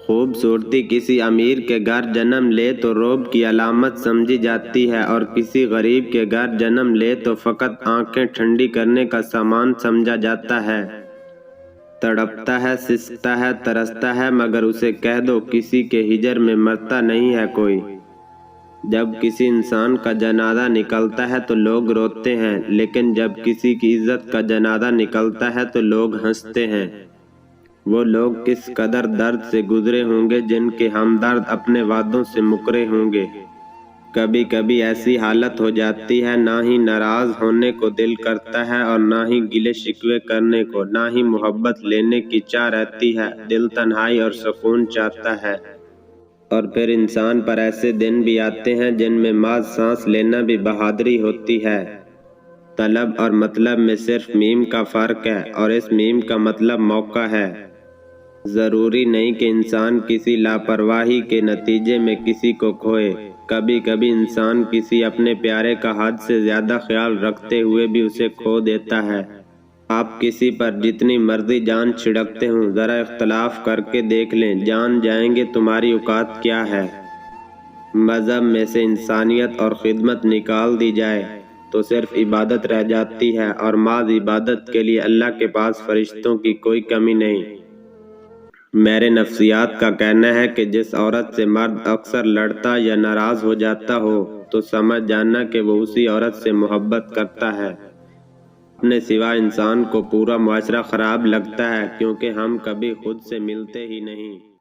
خوبصورتی کسی امیر کے گھر جنم لے تو رعب کی علامت سمجھی جاتی ہے، اور کسی غریب کے گھر جنم لے تو فقط آنکھیں ٹھنڈی کرنے کا سامان سمجھا جاتا ہے۔ تڑپتا ہے، سسکتا ہے، ترستا ہے، مگر اسے کہہ دو کسی کے ہجر میں مرتا نہیں ہے کوئی۔ جب کسی انسان کا جنازہ نکلتا ہے تو لوگ روتے ہیں، لیکن جب کسی کی عزت کا جنازہ نکلتا ہے تو لوگ ہنستے ہیں۔ وہ لوگ کس قدر درد سے گزرے ہوں گے جن کے ہمدرد اپنے وعدوں سے مکرے ہوں گے۔ کبھی کبھی ایسی حالت ہو جاتی ہے، نہ ہی ناراض ہونے کو دل کرتا ہے اور نہ ہی گلے شکوے کرنے کو، نہ ہی محبت لینے کی چاہ رہتی ہے، دل تنہائی اور سکون چاہتا ہے۔ اور پھر انسان پر ایسے دن بھی آتے ہیں جن میں محض سانس لینا بھی بہادری ہوتی ہے۔ طلب اور مطلب میں صرف میم کا فرق ہے، اور اس میم کا مطلب موقع ہے۔ ضروری نہیں کہ انسان کسی لاپرواہی کے نتیجے میں کسی کو کھوئے۔ کبھی کبھی انسان کسی اپنے پیارے کا حد سے زیادہ خیال رکھتے ہوئے بھی اسے کھو دیتا ہے۔ آپ کسی پر جتنی مرضی جان چھڑکتے ہوں، ذرا اختلاف کر کے دیکھ لیں، جان جائیں گے تمہاری اوقات کیا ہے۔ مذہب میں سے انسانیت اور خدمت نکال دی جائے تو صرف عبادت رہ جاتی ہے، اور محض عبادت کے لیے اللہ کے پاس فرشتوں کی کوئی کمی نہیں۔ میرے نفسیات کا کہنا ہے کہ جس عورت سے مرد اکثر لڑتا یا ناراض ہو جاتا ہو تو سمجھ جانا کہ وہ اسی عورت سے محبت کرتا ہے۔ اپنے سوا انسان کو پورا معاشرہ خراب لگتا ہے، کیونکہ ہم کبھی خود سے ملتے ہی نہیں۔